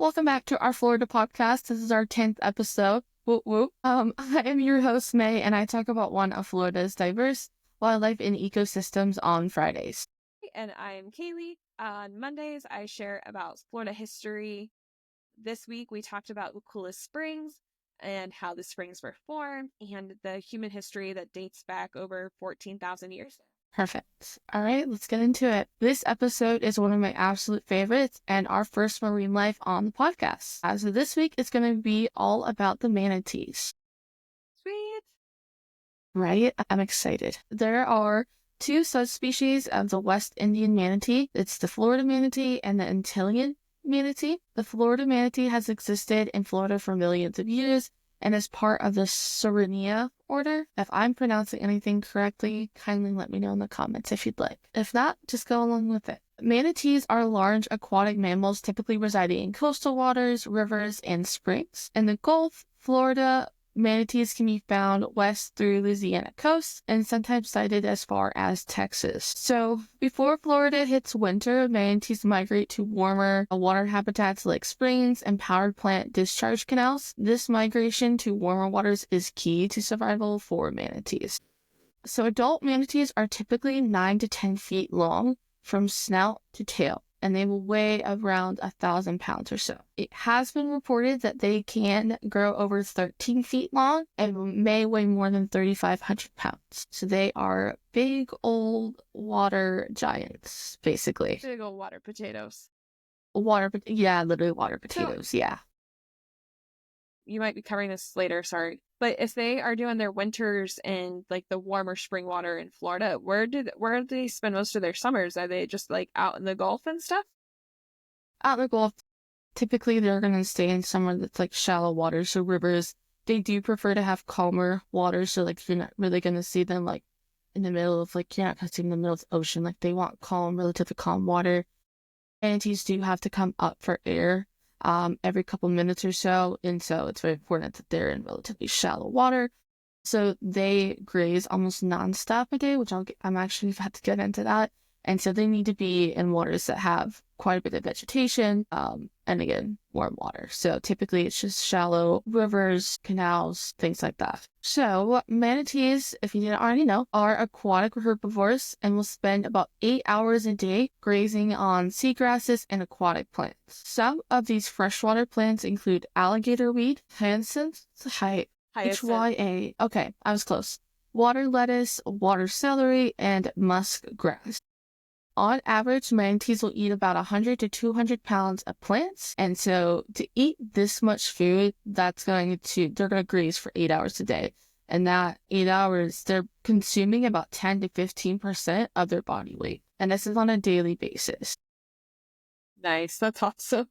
Welcome back to our Florida podcast. This is our 10th episode. Woo woo. I am your host, Mae, and I talk about one of Florida's diverse wildlife and ecosystems on Fridays. And I'm Kaylee. On Mondays, I share about Florida history. This week, we talked about the coolest springs and how the springs were formed and the human history that dates back over 14,000 years. Perfect. All right, let's get into it. This episode is one of my absolute favorites and our first marine life on the podcast. As of this week, it's going to be all about the manatees. Sweet. Right? I'm excited. There are two subspecies of the West Indian manatee. It's the Florida manatee and the Antillean manatee. The Florida manatee has existed in Florida for millions of years and is part of the Sirenia order. If I'm pronouncing anything correctly, kindly let me know in the comments if you'd like. If not, just go along with it. Manatees are large aquatic mammals typically residing in coastal waters, rivers, and springs. In the Gulf, Florida, manatees can be found west through Louisiana coast and sometimes sighted as far as Texas. So before Florida hits winter, manatees migrate to warmer water habitats like springs and power plant discharge canals. This migration to warmer waters is key to survival for manatees. So adult manatees are typically 9 to 10 feet long from snout to tail, and they will weigh around 1,000 pounds or so. It has been reported that they can grow over 13 feet long and may weigh more than 3,500 pounds. So they are big old water giants, basically. Big old water potatoes. Literally water potatoes, yeah. You might be covering this later, sorry. But if they are doing their winters in like the warmer spring water in Florida, where do they spend most of their summers? Are they just like out in the Gulf and stuff? Out in the Gulf, typically they're going to stay in somewhere that's like shallow water, so rivers. They do prefer to have calmer water, so like you're not really going to see them like in the middle of like, you're not going to see them in the middle of the ocean. Like they want calm, relatively calm water. Manatees do have to come up for air every couple minutes or so, and so it's very important that they're in relatively shallow water. So they graze almost nonstop a day, which I'm actually about to get into that. And so they need to be in waters that have quite a bit of vegetation, and again, warm water. So typically it's just shallow rivers, canals, things like that. So manatees, if you didn't already know, are aquatic herbivores and will spend about 8 hours a day grazing on seagrasses and aquatic plants. Some of these freshwater plants include alligator weed, hyacinth, HYA. Okay, I was close. Water lettuce, water celery, and musk grass. On average, manatees will eat about 100 to 200 pounds of plants. And so to eat this much food, they're going to graze for 8 hours a day. And that 8 hours, they're consuming about 10 to 15% of their body weight. And this is on a daily basis. Nice. That's awesome.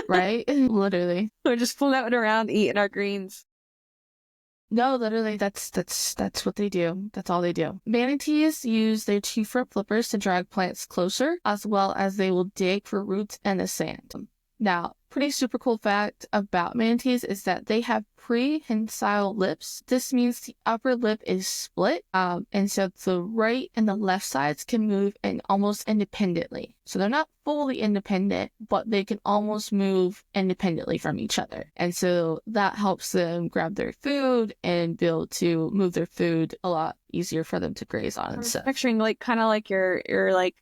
Right? Literally. We're just floating around eating our greens. No, literally, that's what they do. That's all they do. Manatees use their 2 front flippers to drag plants closer, as well as they will dig for roots in the sand. Now, pretty super cool fact about manatees is that they have prehensile lips. This means the upper lip is split, and so the right and the left sides can move almost independently. So they're not fully independent, but they can almost move independently from each other. And so that helps them grab their food and be able to move their food a lot easier for them to graze on and stuff. Picturing like kind of like your like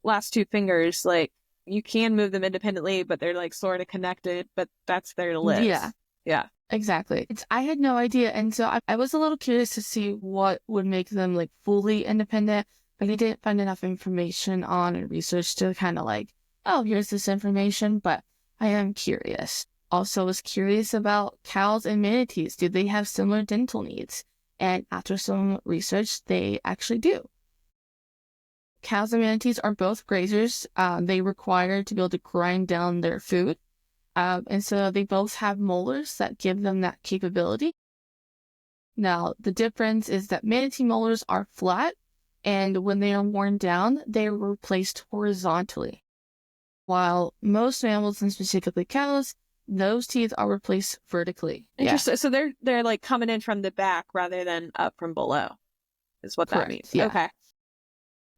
last 2 fingers, like you can move them independently, but they're like sort of connected, but that's their lips. Yeah. Exactly. I had no idea. And so I was a little curious to see what would make them like fully independent, but I didn't find enough information on and research to kind of like, oh, here's this information, but I am curious. Also was curious about cows and manatees. Do they have similar dental needs? And after some research, they actually do. Cows and manatees are both grazers. They require to be able to grind down their food. And so they both have molars that give them that capability. Now, the difference is that manatee molars are flat, and when they are worn down, they are replaced horizontally. While most mammals, and specifically cows, those teeth are replaced vertically. Interesting. Yeah. So they're like coming in from the back rather than up from below, is what Correct. That means. Yeah. Okay.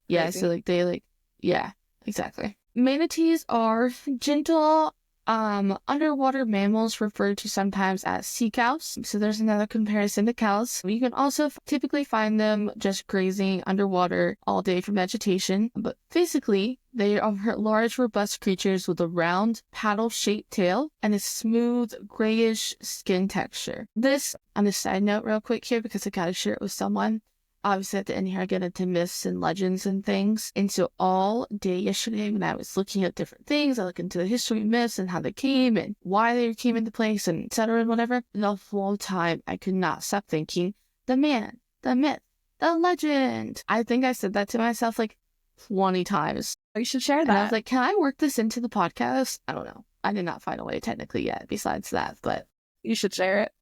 Yeah, crazy. So yeah, exactly. Manatees are gentle Underwater mammals referred to sometimes as sea cows. So there's another comparison to cows. You can also typically find them just grazing underwater all day from vegetation. But physically, they are large, robust creatures with a round, paddle-shaped tail and a smooth, grayish skin texture. This, on a side note real quick here, because I gotta share it with someone. Obviously, at the end here, I get into myths and legends and things. And so all day yesterday, when I was looking at different things, I looked into the history of myths and how they came and why they came into place and et cetera and whatever. The whole time, I could not stop thinking, the man, the myth, the legend. I think I said that to myself like 20 times. You should share that. And I was like, can I work this into the podcast? I don't know. I did not find a way technically yet besides that, but you should share it.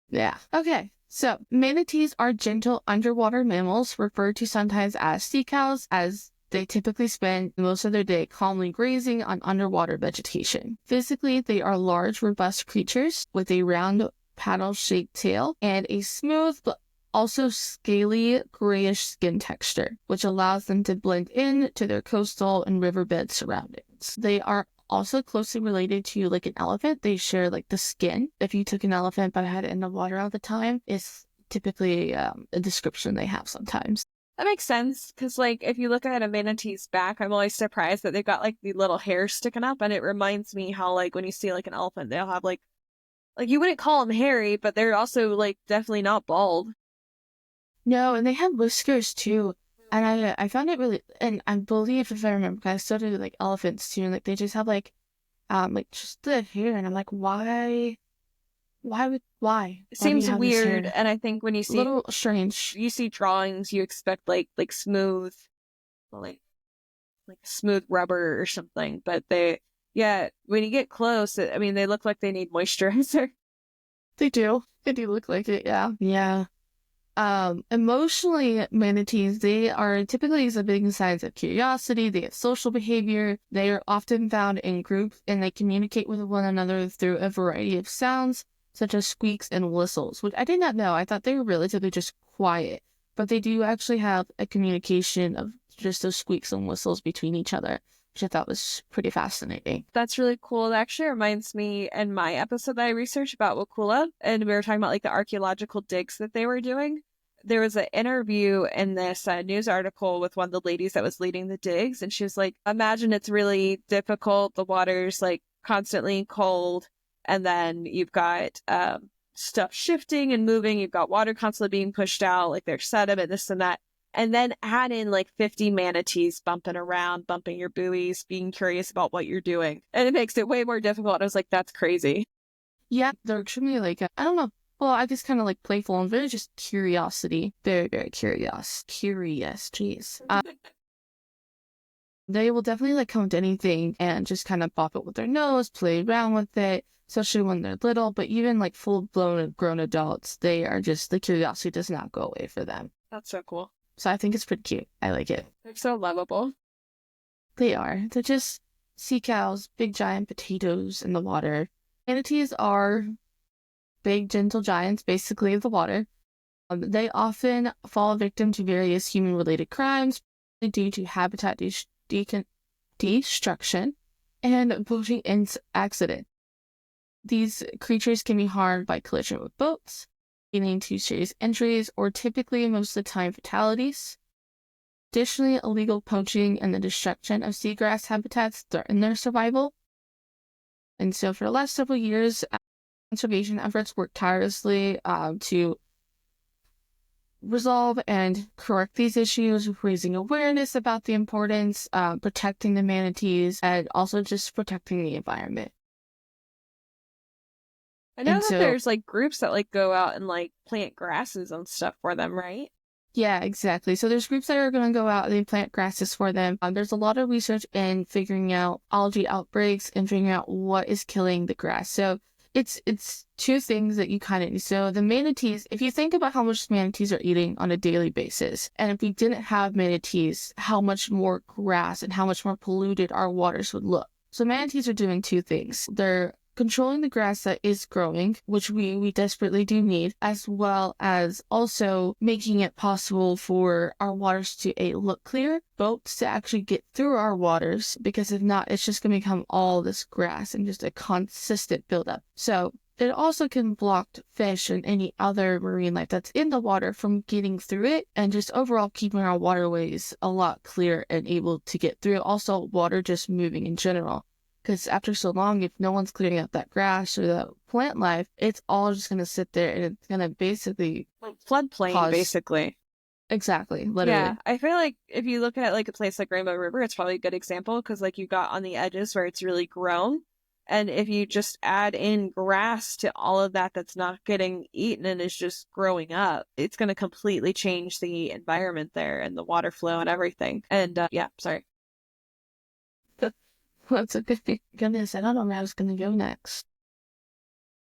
Yeah. Okay. So, manatees are gentle underwater mammals referred to sometimes as sea cows, as they typically spend most of their day calmly grazing on underwater vegetation. Physically, they are large, robust creatures with a round, paddle-shaped tail and a smooth but also scaly, grayish skin texture, which allows them to blend in to their coastal and riverbed surroundings. They are also closely related to like an elephant. They share like the skin. If you took an elephant but had it in the water all the time, it's typically a description they have sometimes. That makes sense, because like if you look at a manatee's back, I'm always surprised that they've got like the little hair sticking up, and it reminds me how like when you see like an elephant, they'll have like you wouldn't call them hairy, but they're also like definitely not bald. No, and they have whiskers too. And I found it really, and I believe if I remember, I studied like elephants too, and like they just have like just the hair, and I'm like, why? It seems weird, and I think when you see a little strange, you see drawings, you expect like smooth, like smooth rubber or something, but when you get close, I mean, they look like they need moisturizer. They do look like it, yeah. Emotionally, manatees, they are typically exhibiting signs of curiosity. They have social behavior. They are often found in groups, and they communicate with one another through a variety of sounds, such as squeaks and whistles, which I did not know. I thought they were relatively just quiet, but they do actually have a communication of just those squeaks and whistles between each other, which I thought was pretty fascinating. That's really cool. It actually reminds me in my episode that I researched about Wakula, and we were talking about like the archaeological digs that they were doing. There was an interview in this news article with one of the ladies that was leading the digs, and she was like, imagine it's really difficult. The water's like constantly cold, and then you've got stuff shifting and moving. You've got water constantly being pushed out, like there's sediment, this and that. And then add in like 50 manatees bumping around, bumping your buoys, being curious about what you're doing. And it makes it way more difficult. I was like, that's crazy. Yeah, they're extremely like, I don't know. Well, I just kind of like playful and very just curiosity. Very, very curious. Jeez. They will definitely like come to anything and just kind of pop it with their nose, play around with it, especially when they're little. But even like full-blown grown adults, they are just, the curiosity does not go away for them. That's so cool. So I think it's pretty cute. I like it. They're so lovable. They are. They're just sea cows, big giant potatoes in the water. Manatees are big, gentle giants, basically, of the water. They often fall victim to various human-related crimes due to habitat destruction and boating accident. These creatures can be harmed by collision with boats, leading to serious injuries or typically most of the time fatalities. Additionally, illegal poaching and the destruction of seagrass habitats threaten their survival. And so for the last several years, conservation efforts work tirelessly to resolve and correct these issues, raising awareness about the importance, protecting the manatees, and also just protecting the environment. I know that there's like groups that like go out and like plant grasses and stuff for them, right? Yeah, exactly. So there's groups that are going to go out and they plant grasses for them. There's a lot of research in figuring out algae outbreaks and figuring out what is killing the grass. So it's two things that you kind of need. So the manatees, if you think about how much manatees are eating on a daily basis, and if we didn't have manatees, how much more grass and how much more polluted our waters would look. So manatees are doing two things. They're controlling the grass that is growing, which we desperately do need, as well as also making it possible for our waters to look clear, boats to actually get through our waters, because if not, it's just going to become all this grass and just a consistent buildup. So it also can block fish and any other marine life that's in the water from getting through it, and just overall keeping our waterways a lot clearer and able to get through. Also, water just moving in general. Because after so long, if no one's clearing up that grass or the plant life, it's all just going to sit there and it's going to basically floodplain, basically. Exactly, literally. Yeah, I feel like if you look at like a place like Rainbow River, it's probably a good example because like you got on the edges where it's really grown. And if you just add in grass to all of that that's not getting eaten and is just growing up, it's going to completely change the environment there and the water flow and everything. And yeah, sorry. That's a good thing. Goodness, I don't know where I was going to go next.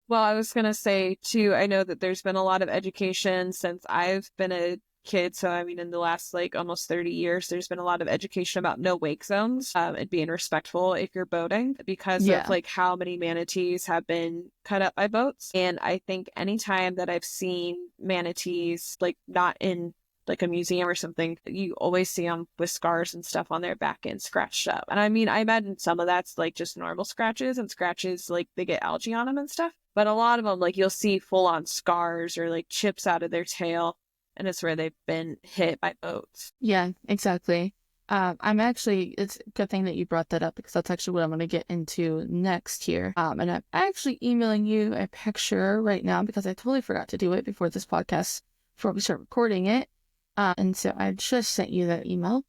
Well, I was going to say, too, I know that there's been a lot of education since I've been a kid. So, I mean, in the last like almost 30 years, there's been a lot of education about no wake zones and being respectful if you're boating because of like how many manatees have been cut up by boats. And I think anytime that I've seen manatees, like not in like a museum or something, you always see them with scars and stuff on their back end scratched up. And I mean, I imagine some of that's like just normal scratches and scratches, like they get algae on them and stuff. But a lot of them, like you'll see full on scars or like chips out of their tail. And it's where they've been hit by boats. Yeah, exactly. It's a good thing that you brought that up because that's actually what I'm going to get into next here. And I'm actually emailing you a picture right now because I totally forgot to do it before this podcast, before we start recording it. And so I just sent you that email.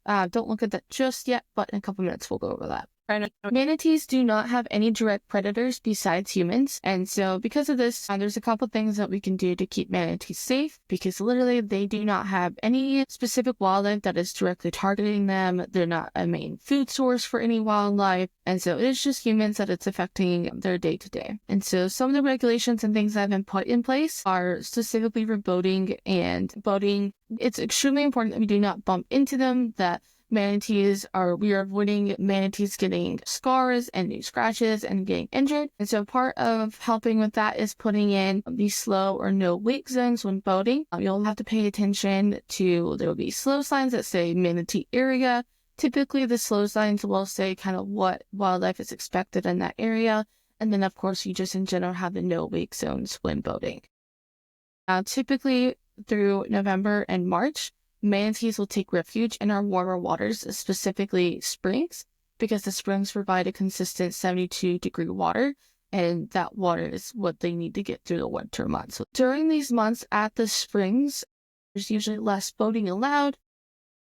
Don't look at that just yet, but in a couple minutes we'll go over that. Manatees do not have any direct predators besides humans, and so because of this, there's a couple things that we can do to keep manatees safe, because literally they do not have any specific wildlife that is directly targeting them. They're not a main food source for any wildlife, and so it's just humans that it's affecting their day-to-day. And so some of the regulations and things that have been put in place are specifically for boating, and boating, it's extremely important that we do not bump into them, that we are avoiding manatees getting scars and new scratches and getting injured. And so part of helping with that is putting in these slow or no wake zones when boating. You'll have to pay attention to, there will be slow signs that say manatee area. Typically the slow signs will say kind of what wildlife is expected in that area. And then of course you just in general have the no wake zones when boating. Typically through November and March, manatees will take refuge in our warmer waters, specifically springs, because the springs provide a consistent 72-degree water, and that water is what they need to get through the winter months. So during these months at the springs, there's usually less boating allowed,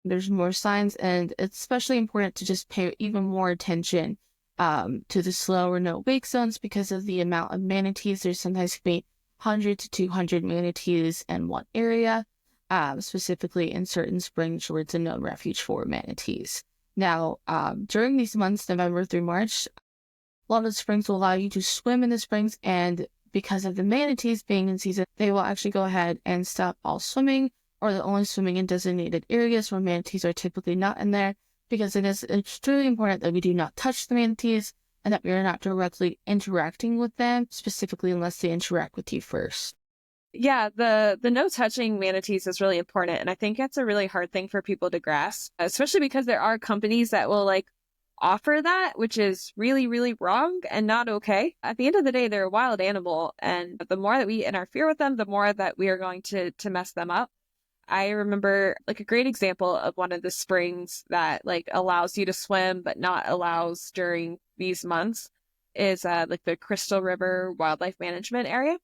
there's more signs, and it's especially important to just pay even more attention to the slow or no wake zones because of the amount of manatees. There's sometimes can be 100 to 200 manatees in one area. Specifically in certain springs where it's a known refuge for manatees. Now, during these months, November through March, a lot of the springs will allow you to swim in the springs, and because of the manatees being in season, they will actually go ahead and stop all swimming, or they're only swimming in designated areas where manatees are typically not in there, because it is extremely important that we do not touch the manatees and that we are not directly interacting with them, specifically unless they interact with you first. Yeah, the no touching manatees is really important. And I think it's a really hard thing for people to grasp, especially because there are companies that will like offer that, which is really, really wrong and not okay. At the end of the day, they're a wild animal. And the more that we interfere with them, the more that we are going to mess them up. I remember like a great example of one of the springs that like allows you to swim, but not allows during these months is like the Crystal River Wildlife Management Area.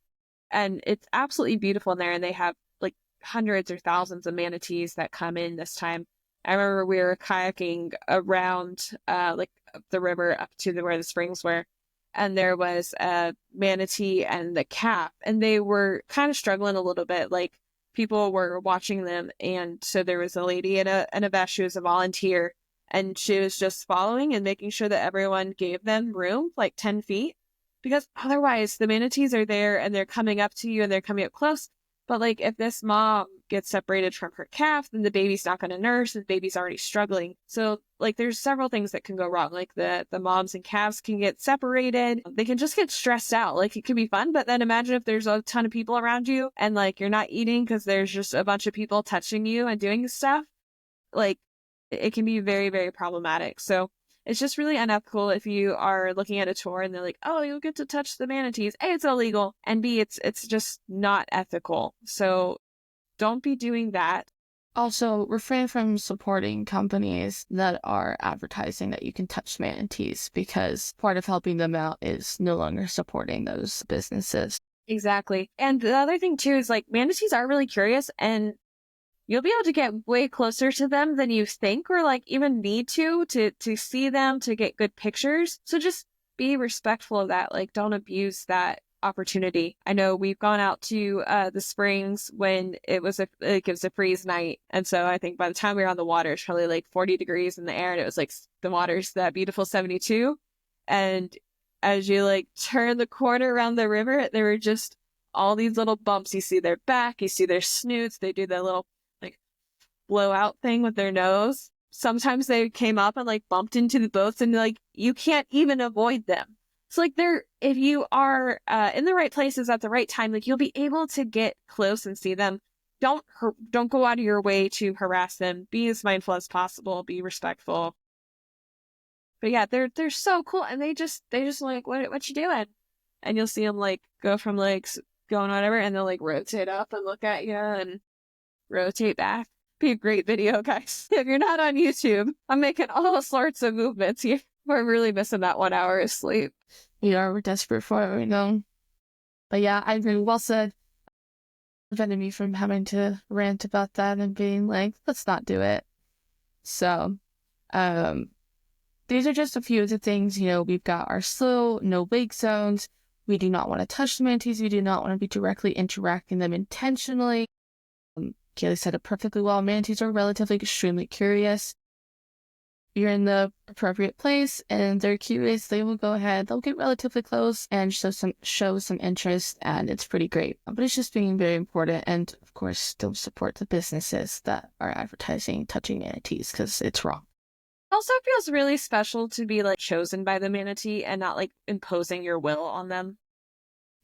And it's absolutely beautiful in there. And they have like hundreds or thousands of manatees that come in this time. I remember we were kayaking around like the river up to where the springs were. And there was a manatee and the calf. And they were kind of struggling a little bit. Like people were watching them. And so there was a lady in a vest. She was a volunteer. And she was just following and making sure that everyone gave them room, like 10 feet. Because otherwise the manatees are there and they're coming up to you and they're coming up close. But like if this mom gets separated from her calf, then the baby's not going to nurse, and the baby's already struggling. So like there's several things that can go wrong. Like the moms and calves can get separated. They can just get stressed out. Like it could be fun, but then imagine if there's a ton of people around you and like you're not eating because there's just a bunch of people touching you and doing stuff. Like it can be very, very problematic. So it's just really unethical if you are looking at a tour and they're like, oh, you'll get to touch the manatees. A, it's illegal. And B, it's just not ethical. So don't be doing that. Also, refrain from supporting companies that are advertising that you can touch manatees, because part of helping them out is no longer supporting those businesses. Exactly. And the other thing too is like manatees are really curious, and you'll be able to get way closer to them than you think or like even need to see them, to get good pictures. So just be respectful of that. Like don't abuse that opportunity. I know we've gone out to the springs when it was a freeze night, and so I think by the time we were on the water, it's probably like 40 degrees in the air, and it was like the water's that beautiful 72. And as you like turn the corner around the river, there were just all these little bumps. You see their back, you see their snoots, they do that little like blowout thing with their nose. Sometimes they came up and like bumped into the boats, and like you can't even avoid them. So like if you are in the right places at the right time, like you'll be able to get close and see them. Don't go out of your way to harass them. Be as mindful as possible. Be respectful. But yeah, they're so cool, and they just like, what you doing? And you'll see them like go from like going whatever, and they'll like rotate up and look at you and rotate back. Be a great video, guys. If you're not on YouTube, I'm making all sorts of movements here. We're really missing that 1 hour of sleep. We're desperate for it right now. But yeah, I agree. Well said. Prevented me from having to rant about that and being like, let's not do it. So, these are just a few of the things. We've got our slow, no wake zones. We do not want to touch the manatees. We do not want to be directly interacting them intentionally. Kaylee said it perfectly well. Manatees are relatively extremely curious. You're in the appropriate place and they're curious, they will go ahead, they'll get relatively close and show some interest, and it's pretty great. But it's just being very important, and of course still support the businesses that are advertising touching manatees, because it's wrong. Also feels really special to be like chosen by the manatee and not like imposing your will on them.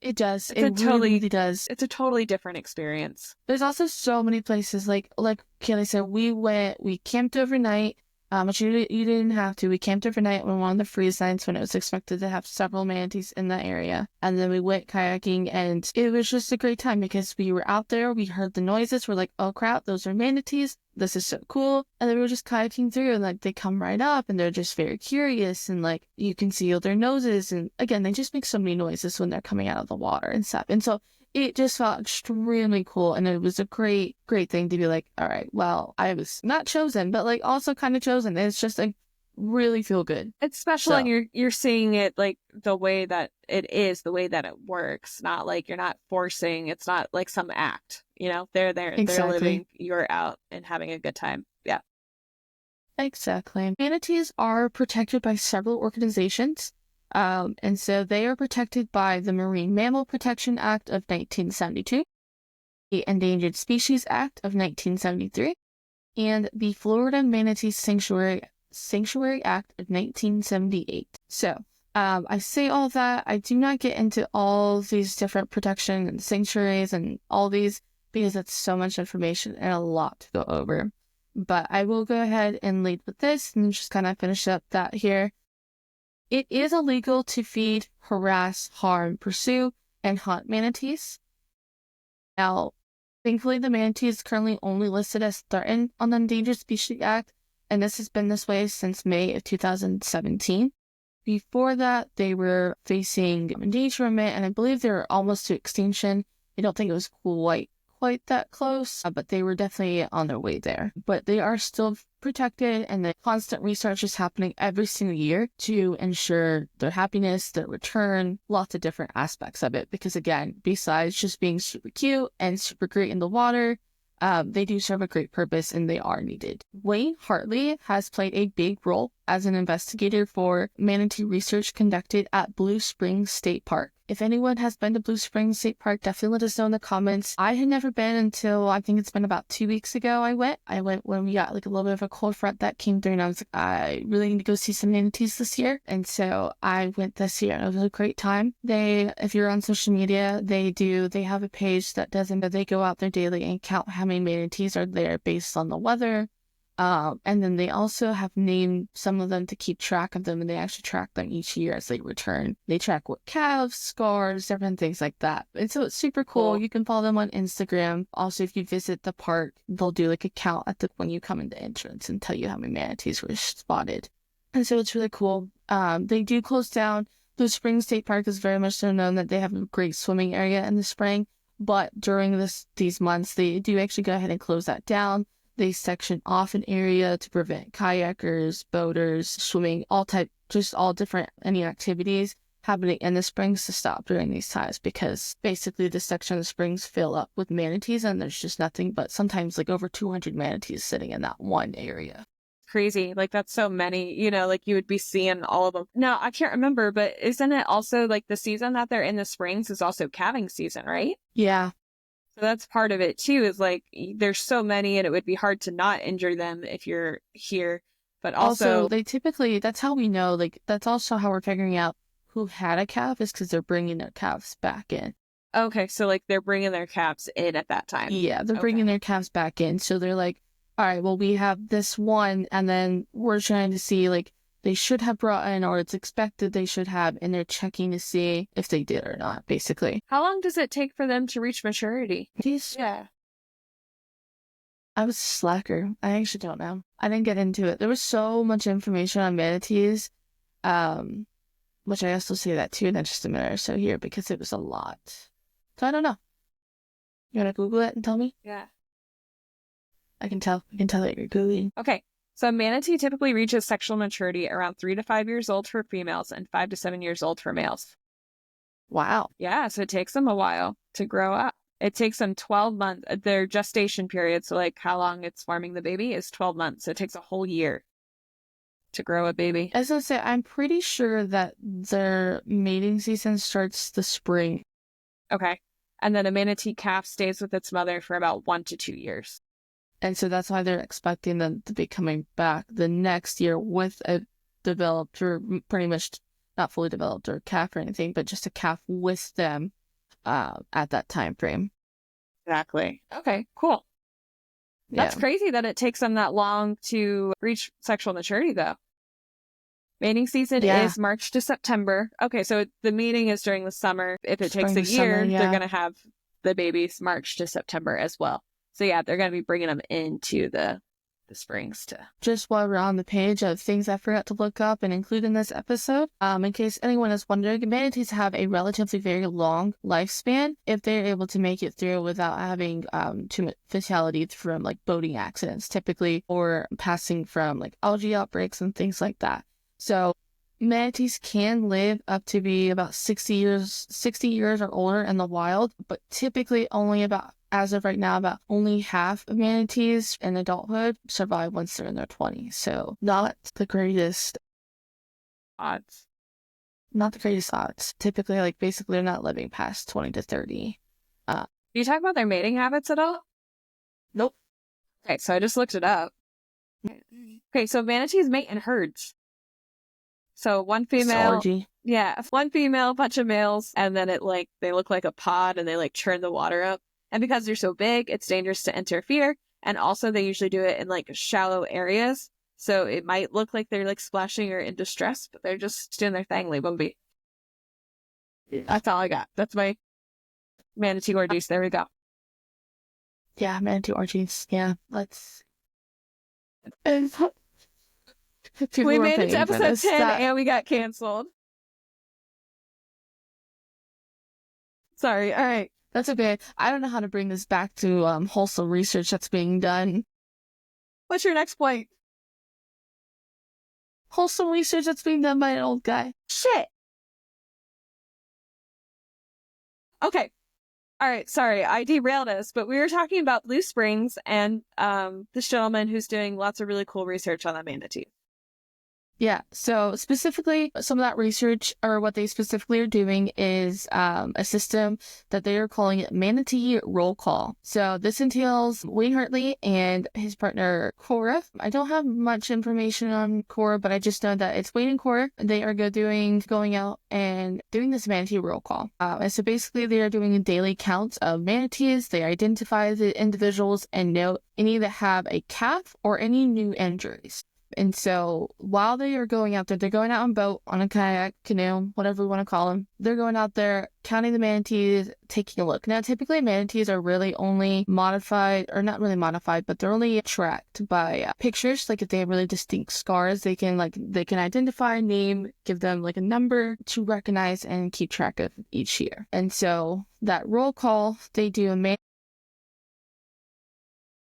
It does. It really does. It's a totally different experience. There's also so many places, like Kaylee said, we camped overnight. But you didn't have to. We camped overnight on one of the freeze nights when it was expected to have several manatees in that area. And then we went kayaking, and it was just a great time because we were out there, we heard the noises, we're like, oh crap, those are manatees. This is so cool. And then we were just kayaking through, and like they come right up and they're just very curious, and like you can see all their noses, and again, they just make so many noises when they're coming out of the water and stuff. And so it just felt extremely cool, and it was a great, great thing to be like, all right, well, I was not chosen, but like also kind of chosen. It's just like really feel good. It's special, and you're seeing it like the way that it is, the way that it works. Not like you're not forcing. It's not like some act. They're there, exactly. They're living. You're out and having a good time. Yeah, exactly. Manatees are protected by several organizations. And so they are protected by the Marine Mammal Protection Act of 1972, the Endangered Species Act of 1973, and the Florida Manatee Sanctuary Act of 1978. So, I say all that. I do not get into all these different protection and sanctuaries and all these because it's so much information and a lot to go over. But I will go ahead and lead with this and just kind of finish up that here. It is illegal to feed, harass, harm, pursue, and hunt manatees. Now, thankfully, the manatee is currently only listed as threatened on the Endangered Species Act, and this has been this way since May of 2017. Before that, they were facing endangerment, and I believe they were almost to extinction. I don't think it was quite that close, but they were definitely on their way there. But they are still protected, and the constant research is happening every single year to ensure their happiness, their return, lots of different aspects of it. Because again, besides just being super cute and super great in the water, they do serve a great purpose and they are needed. Wayne Hartley has played a big role as an investigator for manatee research conducted at Blue Springs State Park. If anyone has been to Blue Springs State Park, definitely let us know in the comments. I had never been until I think it's been about 2 weeks ago I went. I went when we got like a little bit of a cold front that came through, and I was like, I really need to go see some manatees this year. And so I went this year, and it was a great time. If you're on social media, they have a page that they go out there daily and count how many manatees are there based on the weather. And then they also have named some of them to keep track of them, and they actually track them each year as they return. They track what calves, scars, different things like that. And so it's super cool. You can follow them on Instagram. Also, if you visit the park, they'll do like a count when you come in the entrance and tell you how many manatees were spotted. And so it's really cool. They do close down. Blue Springs State Park is very much so known that they have a great swimming area in the spring, but during these months, they do actually go ahead and close that down. They section off an area to prevent kayakers, boaters, swimming, all different any activities happening in the springs to stop during these times, because basically this section of the springs fill up with manatees, and there's just nothing but sometimes like over 200 manatees sitting in that one area. Crazy. Like, that's so many, like you would be seeing all of them. Now, I can't remember, but isn't it also like the season that they're in the springs is also calving season, right? Yeah. So that's part of it too, is like there's so many and it would be hard to not injure them if you're here. But also they typically, that's how we know, like that's also how we're figuring out who had a calf, is because they're bringing their calves back in. Okay, so like they're bringing their calves in at that time. Yeah, they're bringing their calves back in. So they're like, all right, well, we have this one, and then we're trying to see like they should have brought in, or it's expected they should have, and they're checking to see if they did or not, basically. How long does it take for them to reach maturity? Yeah. I was a slacker. I actually don't know. I didn't get into it. There was so much information on manatees, which I guess we'll say that too in just a minute or so here, because it was a lot. So I don't know. You want to Google it and tell me? Yeah. I can tell that you're Googling. Okay. So a manatee typically reaches sexual maturity around 3 to 5 years old for females and 5 to 7 years old for males. Wow. Yeah, so it takes them a while to grow up. It takes them 12 months. Their gestation period, so like how long it's forming the baby, is 12 months. So it takes a whole year to grow a baby. As I say, I'm pretty sure that their mating season starts the spring. Okay. And then a manatee calf stays with its mother for about 1 to 2 years. And so that's why they're expecting them to be coming back the next year with a developed, or pretty much not fully developed or calf or anything, but just a calf with them at that time frame. Exactly. Okay, cool. That's crazy that it takes them that long to reach sexual maturity, though. Mating season is March to September. Okay, so the mating is during the summer. If it takes a year, they're going to have the babies March to September as well. So yeah, they're going to be bringing them into the springs to. Just while we're on the page of things I forgot to look up and include in this episode, in case anyone is wondering, manatees have a relatively very long lifespan if they're able to make it through without having too much fatality from like boating accidents typically, or passing from like algae outbreaks and things like that. So manatees can live up to be about 60 years or older in the wild, but typically only about, as of right now, about only half of manatees in adulthood survive once they're in their 20s. So not the greatest odds. Not the greatest odds. Typically, like basically they're not living past 20 to 30. Do you talk about their mating habits at all? Nope. Okay, so I just looked it up. Okay, so manatees mate in herds. So one female, one female, bunch of males, and then they look like a pod, and they like churn the water up. And because they're so big, it's dangerous to interfere. And also they usually do it in like shallow areas. So it might look like they're like splashing or in distress, but they're just doing their thing, like Bumby. That's all I got. That's my manatee orgies. There we go. Yeah, manatee orgies. Yeah, let's. We made it to episode 10 and we got canceled. Sorry. All right. That's okay. I don't know how to bring this back to wholesome research that's being done. What's your next point? Wholesome research that's being done by an old guy. Shit. Okay. All right. Sorry, I derailed us, but we were talking about Blue Springs and this gentleman who's doing lots of really cool research on the manatee. Yeah, so specifically, some of that research, or what they specifically are doing, is a system that they are calling it Manatee Roll Call. So this entails Wayne Hartley and his partner Cora. I don't have much information on Cora, but I just know that it's Wayne and Cora. They are going out and doing this Manatee Roll Call. And so basically, they are doing a daily count of manatees. They identify the individuals and note any that have a calf or any new injuries. And so while they are going out there, they're going out on a boat, on a kayak, canoe, whatever we want to call them. They're going out there, counting the manatees, taking a look. Now, typically manatees are really only modified, or not really modified, but they're only tracked by pictures. Like if they have really distinct scars, they can identify, name, give them like a number to recognize and keep track of each year. And so that roll call, they do a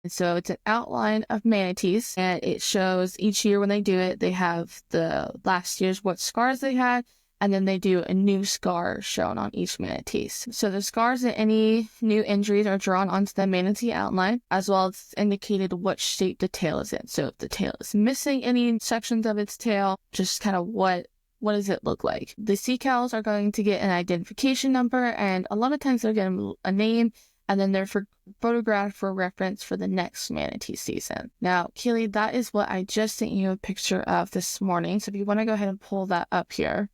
and so it's an outline of manatees, and it shows each year when they do it, they have the last year's what scars they had, and then they do a new scar shown on each manatee. So the scars and any new injuries are drawn onto the manatee outline, as well as indicated what shape the tail is in. So if the tail is missing any sections of its tail, just kind of what does it look like? The sea cows are going to get an identification number, and a lot of times they're getting a name, and then they're photographed for reference for the next manatee season. Now, Kaylee, that is what I just sent you a picture of this morning. So if you want to go ahead and pull that up here,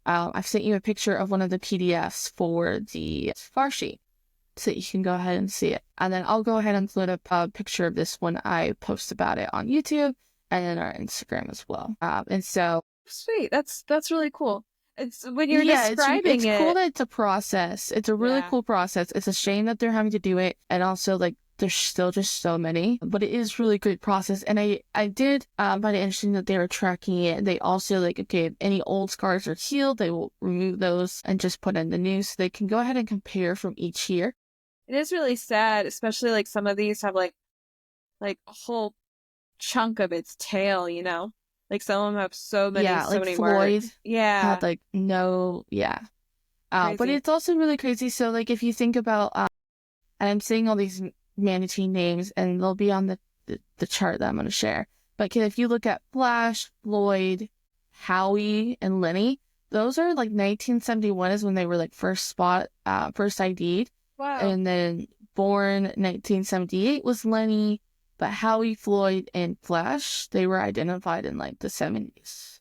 I've sent you a picture of one of the PDFs for the far sheet so that you can go ahead and see it. And then I'll go ahead and load up a picture of this when I post about it on YouTube and then our Instagram as well. And so... Sweet. That's really cool. It's when you're describing it's cool that it's a process. It's a really cool process. It's a shame that they're having to do it, and also like there's still just so many, but it is really good process. And I did find it interesting that they were tracking it. They also like, okay, if any old scars are healed, they will remove those and just put in the new, so they can go ahead and compare from each year. It is really sad, especially like some of these have like a whole chunk of its tail, you know. Like some of them have so many Floyd marks. Yeah. Had like no, but it's also really crazy. So like if you think about, and I'm saying all these manatee names, and they'll be on the chart that I'm going to share. But if you look at Flash, Floyd, Howie, and Lenny, those are like 1971 is when they were like first ID'd. Wow. And then born 1978 was Lenny. But Howie, Floyd, and Flash, they were identified in like the 70s.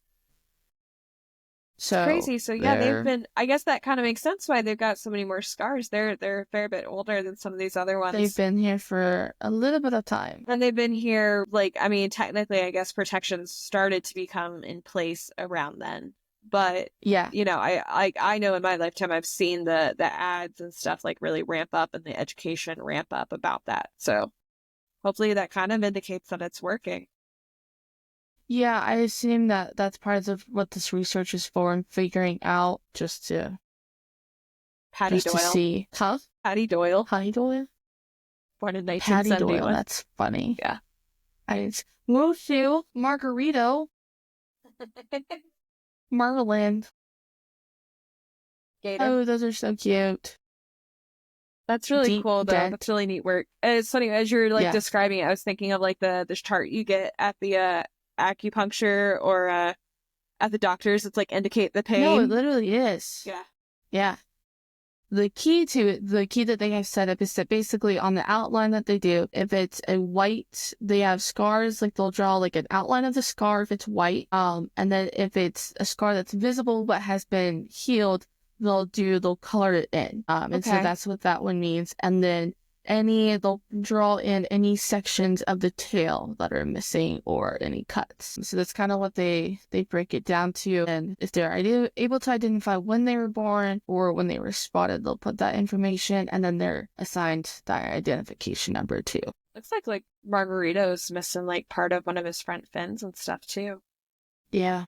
So it's crazy. So yeah, they've been, I guess that kind of makes sense why they've got so many more scars. They're a fair bit older than some of these other ones. They've been here for a little bit of time. And they've been here, like, I mean, technically, I guess protections started to become in place around then. But yeah, you know, I know in my lifetime I've seen the ads and stuff like really ramp up, and the education ramp up about that. So hopefully that kind of indicates that it's working. Yeah, I assume that that's part of what this research is for, and figuring out just to... Patty Doyle. To see. Huh? Patty Doyle. Patty Doyle? Born in 1971. Patty Doyle, that's funny. Yeah. Mushu, Margarito, Marlin. Gator. Oh, those are so cute. That's really cool, though. Dent. That's really neat work. It's funny, as you're like describing it, I was thinking of like the chart you get at the acupuncture or at the doctors. It's like indicate the pain. No, it literally is. Yeah. Yeah. The key that they have set up is that basically on the outline that they do, if it's a white, they have scars, like they'll draw like an outline of the scar if it's white. And then if it's a scar that's visible but has been healed, they'll color it in. And so that's what that one means. And then they'll draw in any sections of the tail that are missing or any cuts. So that's kind of what they break it down to. And if they're able to identify when they were born or when they were spotted, they'll put that information, and then they're assigned that identification number too. Looks like Margarito's missing like part of one of his front fins and stuff too. Yeah.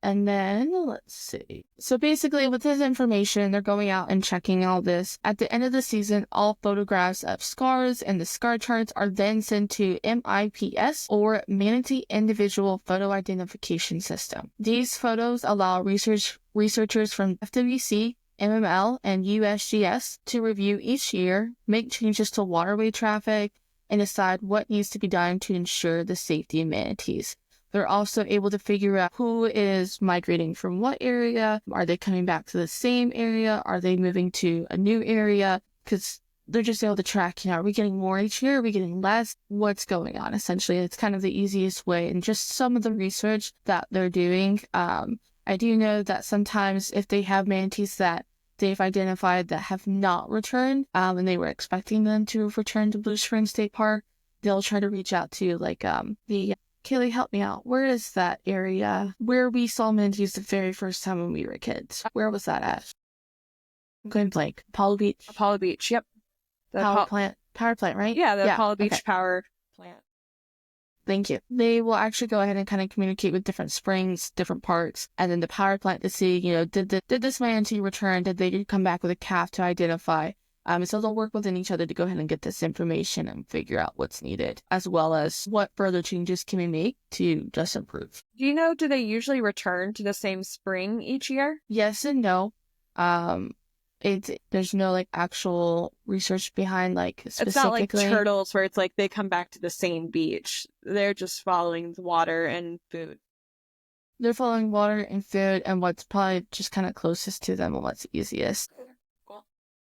And then, let's see. So basically, with this information, they're going out and checking all this. At the end of the season, all photographs of scars and the scar charts are then sent to MIPS, or Manatee Individual Photo Identification System. These photos allow researchers from FWC, MML, and USGS to review each year, make changes to waterway traffic, and decide what needs to be done to ensure the safety of manatees. They're also able to figure out who is migrating from what area. Are they coming back to the same area? Are they moving to a new area? Because they're just able to track, are we getting more each year? Are we getting less? What's going on? Essentially, it's kind of the easiest way. And just some of the research that they're doing. I do know that sometimes if they have manatees that they've identified that have not returned, and they were expecting them to return to Blue Spring State Park, they'll try to reach out to Kaylee, help me out. Where is that area where we saw manatees the very first time when we were kids? Where was that at? I'm going blank. Apollo Beach. Apollo Beach, yep. The power plant, right? Yeah, the Apollo Beach power plant. Thank you. They will actually go ahead and kind of communicate with different springs, different parks, and then the power plant to see, did this manatee return? Did they come back with a calf to identify? So they'll work within each other to go ahead and get this information and figure out what's needed, as well as what further changes can we make to just improve. Do you know, do they usually return to the same spring each year? Yes and no. There's no actual research behind specifically. It's not like turtles where it's they come back to the same beach. They're just following the water and food. They're following water and food and what's probably just kind of closest to them and what's easiest.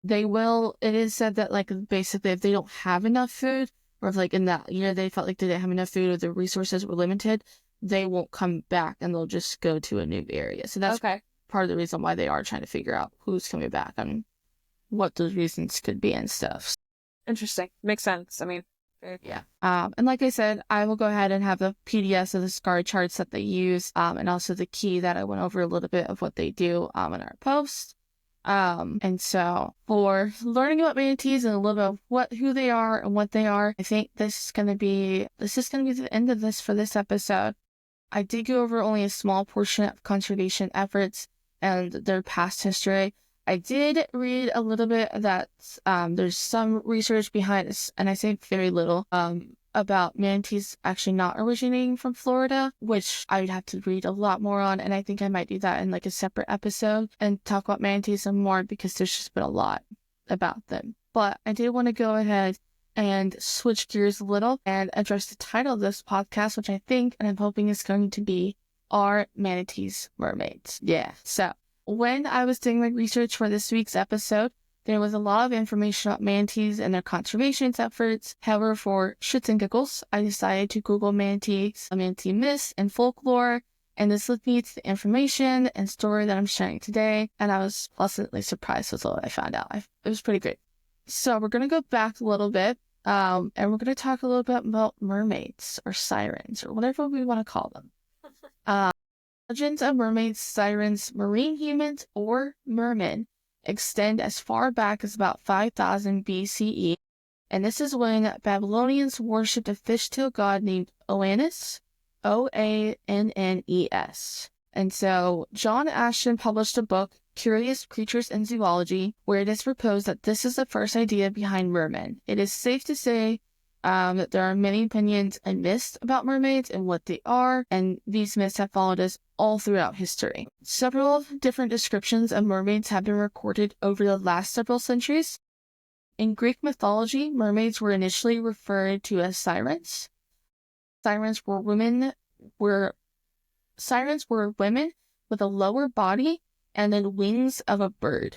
It is said that basically if they don't have enough food, or if in that year they felt like they didn't have enough food or the resources were limited, they won't come back and they'll just go to a new area. So that's part of the reason why they are trying to figure out who's coming back and what those reasons could be and stuff. Interesting. Makes sense. I mean, yeah. And like I said, I will go ahead and have the PDFs of the scar charts that they use, and also the key that I went over a little bit of what they do in our post. And so for learning about manatees and a little bit of who they are and what they are, I think this is gonna be the end of this for this episode. I did go over only a small portion of conservation efforts and their past history. I did read a little bit that there's some research behind this, and I say very little, about manatees actually not originating from Florida, which I would have to read a lot more on, and I think I might do that in a separate episode and talk about manatees some more because there's just been a lot about them. But I did want to go ahead and switch gears a little and address the title of this podcast, which I think and I'm hoping is going to be Are Manatees Mermaids? Yeah. So when I was doing my research for this week's episode, there was a lot of information about manatees and their conservation efforts. However, for shits and giggles, I decided to Google manatees, manatee myths, and folklore, and this led me to the information and story that I'm sharing today, and I was pleasantly surprised with what I found out. It was pretty great. So we're going to go back a little bit, and we're going to talk a little bit about mermaids, or sirens, or whatever we want to call them. Legends of mermaids, sirens, marine humans, or mermen extend as far back as about 5000 BCE, and this is when Babylonians worshipped a fish-tailed god named Oannes, Oannes. And so John Ashton published a book, Curious Creatures in Zoology, where it is proposed that this is the first idea behind mermen. It is safe to say that there are many opinions and myths about mermaids and what they are, and these myths have followed us all throughout history. Several different descriptions of mermaids have been recorded over the last several centuries. In Greek mythology, mermaids were initially referred to as sirens. Sirens were women with a lower body and then wings of a bird.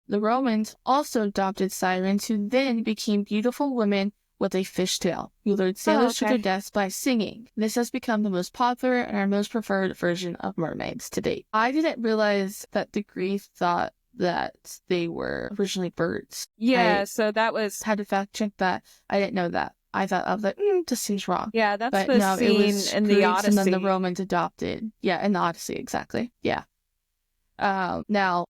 The Romans also adopted sirens, who then became beautiful women with a fishtail, who lured sailors to their deaths by singing. This has become the most popular and our most preferred version of mermaids to date. I didn't realize that the Greeks thought that they were originally birds. Yeah, so that was... had to fact check that. I didn't know that. I thought, I was like, this seems wrong. Yeah, that's but the no, scene it was in the Odyssey. And then the Romans adopted. Yeah, in the Odyssey, exactly. Yeah. Now,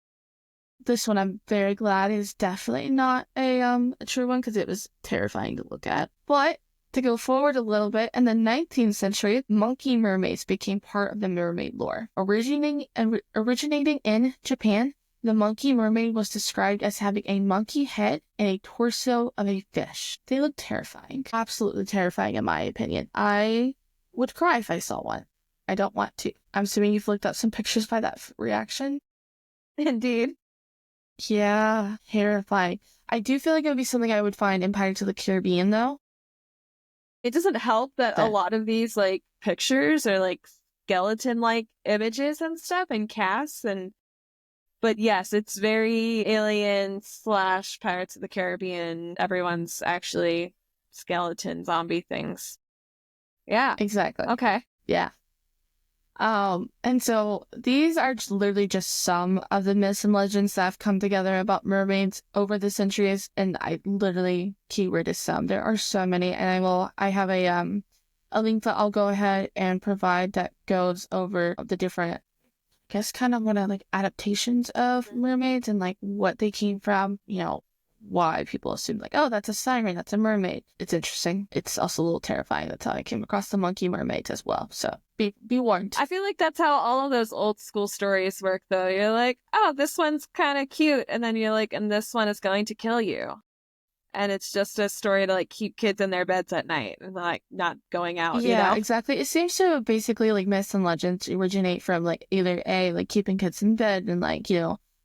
this one I'm very glad is definitely not a true one because it was terrifying to look at. But to go forward a little bit, in the 19th century, monkey mermaids became part of the mermaid lore. Originating in Japan, the monkey mermaid was described as having a monkey head and a torso of a fish. They look terrifying. Absolutely terrifying in my opinion. I would cry if I saw one. I don't want to. I'm assuming you've looked up some pictures by that reaction. Indeed. Yeah, terrifying. I do feel like it would be something I would find in Pirates of the Caribbean, though. It doesn't help that a That lot of these like pictures are like skeleton like images and stuff and casts and but yes, it's very alien slash Pirates of the Caribbean. Everyone's actually skeleton zombie things. Yeah. exactly. Okay. Yeah. And so these are literally just some of the myths and legends that have come together about mermaids over the centuries, and I literally keyword is some. There are so many, and I have a link that I'll go ahead and provide that goes over the different, I guess, kind of what are like adaptations of mermaids and like what they came from, why people assume like, oh, that's a siren, that's a mermaid. It's interesting. It's also a little terrifying. That's how I came across the monkey mermaids as well. So be warned. I feel like that's how all of those old school stories work, though. You're like, oh, this one's kind of cute. And then you're like, and this one is going to kill you. And it's just a story to like keep kids in their beds at night and like not going out, Yeah, exactly. It seems to basically like myths and legends originate from like either A, like keeping kids in bed and like,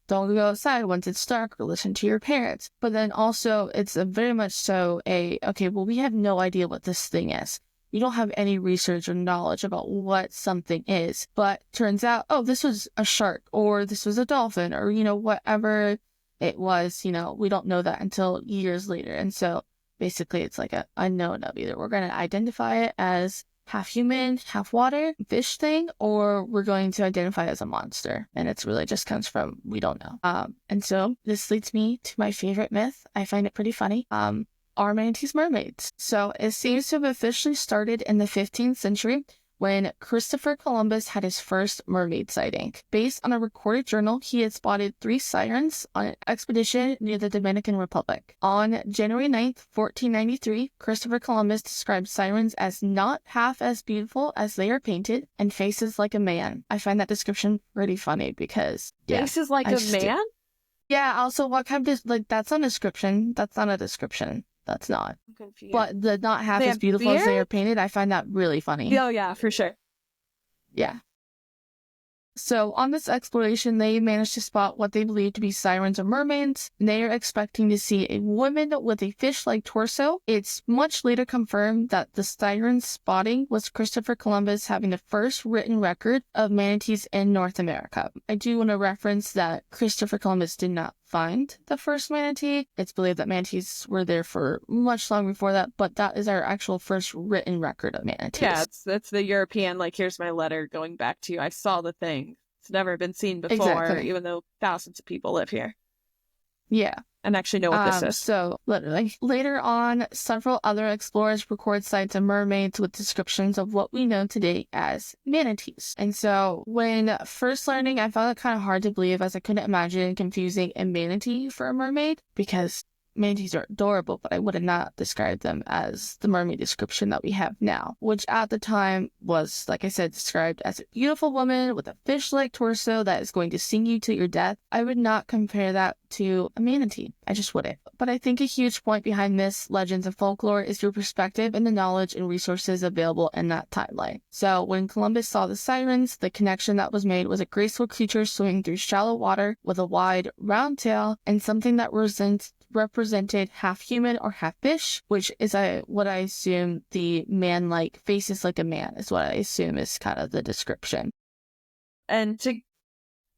don't go outside once it's dark or listen to your parents. But then also it's a very much so okay, well, we have no idea what this thing is. We don't have any research or knowledge about what something is. But turns out, oh, this was a shark or this was a dolphin or, whatever it was, we don't know that until years later. And so basically it's like a unknown of either we're going to identify it as half human, half water fish thing, or we're going to identify it as a monster. And it's really just comes from we don't know. And so this leads me to my favorite myth. I find it pretty funny. Are Manatees Mermaids? So it seems to have officially started in the 15th century when Christopher Columbus had his first mermaid sighting. Based on a recorded journal, he had spotted 3 sirens on an expedition near the Dominican Republic. On January 9th, 1493, Christopher Columbus described sirens as not half as beautiful as they are painted and faces like a man. I find that description pretty funny because, faces like a man? Yeah, also what kind of, that's not a description. That's not a description. That's not. I'm confused. But the not half as beautiful as they are painted, I find that really funny. Oh, yeah, for sure. Yeah. So on this exploration, they managed to spot what they believe to be sirens or mermaids. They are expecting to see a woman with a fish-like torso. It's much later confirmed that the siren spotting was Christopher Columbus having the first written record of manatees in North America. I do want to reference that Christopher Columbus did not find the first manatee. It's believed that manatees were there for much long before that, but that is our actual first written record of manatees. Yeah, it's the European, like, here's my letter going back to you. I saw the thing. It's never been seen before, even though thousands of people live here. Yeah. And actually know what this is. So, literally. Later on, several other explorers record sights of mermaids with descriptions of what we know today as manatees. And so, when first learning, I found it kind of hard to believe as I couldn't imagine confusing a manatee for a mermaid because manatees are adorable, but I would have not described them as the mermaid description that we have now, which at the time was, like I said, described as a beautiful woman with a fish-like torso that is going to sing you to your death. I would not compare that to a manatee. I just wouldn't. But I think a huge point behind myths, legends, and folklore is your perspective and the knowledge and resources available in that timeline. So when Columbus saw the sirens, the connection that was made was a graceful creature swimming through shallow water with a wide, round tail and something that represented half human or half fish, which is what I assume the man-like faces like a man is what I assume is kind of the description. And to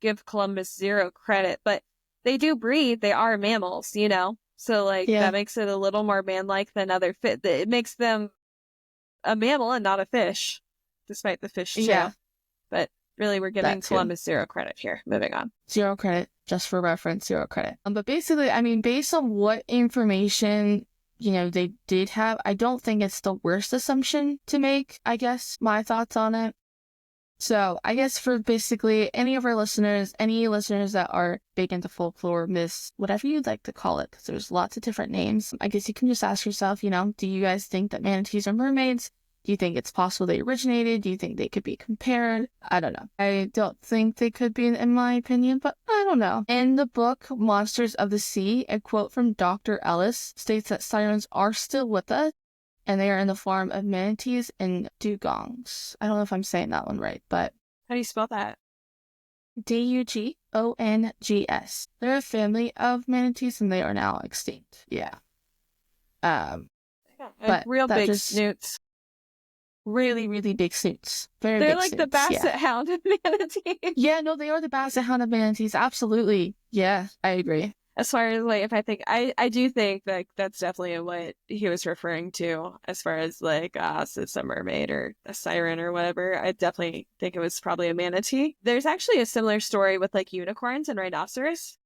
give Columbus zero credit, but they do breathe. They are mammals, So that makes it a little more man-like than other fish. It makes them a mammal and not a fish, despite the fish too. Yeah. But really, we're giving Columbus zero credit here. Moving on. Zero credit, just for reference, zero credit. But basically, I mean, based on what information, they did have, I don't think it's the worst assumption to make, I guess, my thoughts on it. So I guess for basically any of our listeners, any listeners that are big into folklore, myths, whatever you'd like to call it, because there's lots of different names, I guess you can just ask yourself, do you guys think that manatees are mermaids? Do you think it's possible they originated? Do you think they could be compared? I don't know. I don't think they could be, in my opinion, but I don't know. In the book, Monsters of the Sea, a quote from Dr. Ellis states that sirens are still with us, and they are in the form of manatees and dugongs. I don't know if I'm saying that one right, but... How do you spell that? Dugongs. They're a family of manatees, and they are now extinct. Yeah. I But real that big just snoots. really, really big snoots. Very They're big like the snoots. basset Yeah. hound of manatees. Yeah, no, they are the basset hound of manatees. Absolutely. Yeah, I agree. As far as like, if I think, I do think that that's definitely what he was referring to as far as like, so it's a mermaid or a siren or whatever. I definitely think it was probably a manatee. There's actually a similar story with like unicorns and rhinoceros.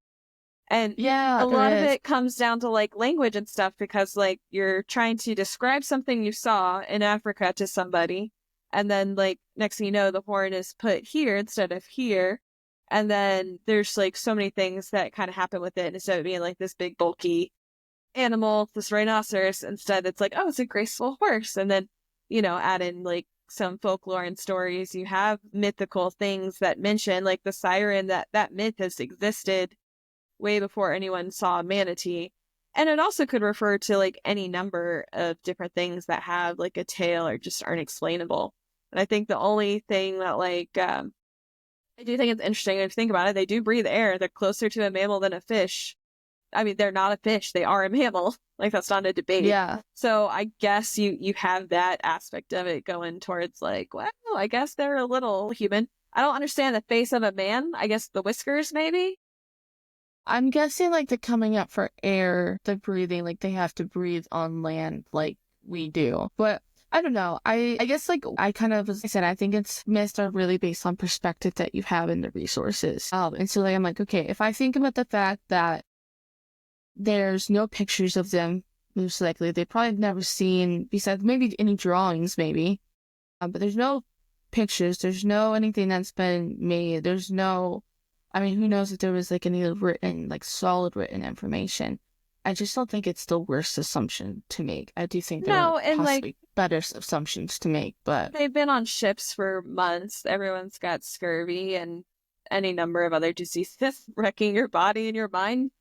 And Yeah, a there lot of is. it comes down to like language and stuff because like you're trying to describe something you saw in Africa to somebody. And then like next thing you know, the horn is put here instead of here. And then there's like so many things that kind of happen with it. Instead of being like this big bulky animal, this rhinoceros, instead it's like, oh, it's a graceful horse. And then, add in like some folklore and stories. You have mythical things that mention like the siren, that myth has existed way before anyone saw a manatee. And it also could refer to like any number of different things that have like a tail or just aren't explainable. And I think the only thing that I do think it's interesting if you think about it, they do breathe air. They're closer to a mammal than a fish. I mean, they're not a fish, they are a mammal. Like that's not a debate. Yeah. So I guess you have that aspect of it going towards like, well, I guess they're a little human. I don't understand the face of a man. I guess the whiskers maybe. I'm guessing like the coming up for air, the breathing, like they have to breathe on land like we do. But I don't know. I guess like I kind of, as I said, I think it's myths are really based on perspective that you have in the resources. And so like I'm like, okay, if I think about the fact that there's no pictures of them, most likely they probably have never seen besides maybe any drawings, maybe. But there's no pictures, there's no anything that's been made, there's no, I mean, who knows if there was like any written, like solid written information. I just don't think it's the worst assumption to make. I do think there are No, and possibly like better assumptions to make, but they've been on ships for months. Everyone's got scurvy and any number of other diseases wrecking your body and your mind.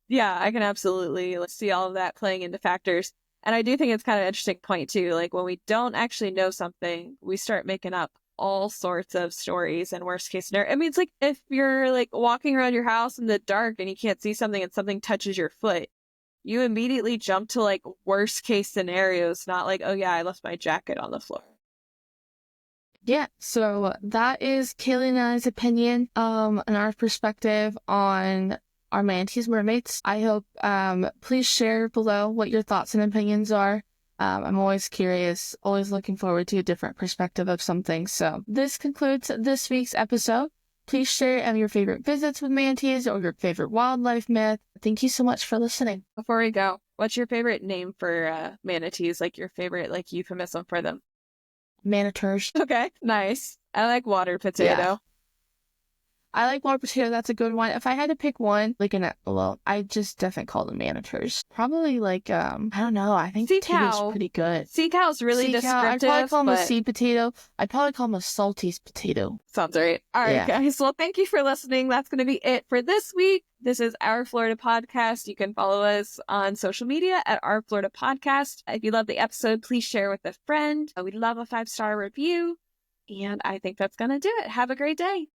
Yeah, I can absolutely see all of that playing into factors. And I do think it's kind of an interesting point too. Like when we don't actually know something, we start making up all sorts of stories and worst case scenario. I mean, it's like if you're like walking around your house in the dark and you can't see something and something touches your foot, you immediately jump to like worst case scenarios, not like, oh yeah, I left my jacket on the floor. yeah. So that is Kaylee and I's opinion, and our perspective on Are Manatees Mermaids. I hope, please share below what your thoughts and opinions are. I'm always curious, always looking forward to a different perspective of something. So this concludes this week's episode. Please share your favorite visits with manatees or your favorite wildlife myth. Thank you so much for listening. Before we go, what's your favorite name for manatees? Like your favorite like euphemism for them? Manators. Okay, nice. I like water potato. Yeah. I like water potato. That's a good one. If I had to pick one, I just definitely call them manators. Probably like, I don't know. I think Sea potato's cow. pretty good. Sea cow's really Sea cow, I'd descriptive. probably call them but... a sea potato. I'd probably call them a salty potato. Sounds right. All right, Yeah. guys. Well, thank you for listening. That's going to be it for this week. This is Our Florida Podcast. You can follow us on social media at Our Florida Podcast. If you love the episode, please share with a friend. We'd love a 5-star review. And I think that's going to do it. Have a great day.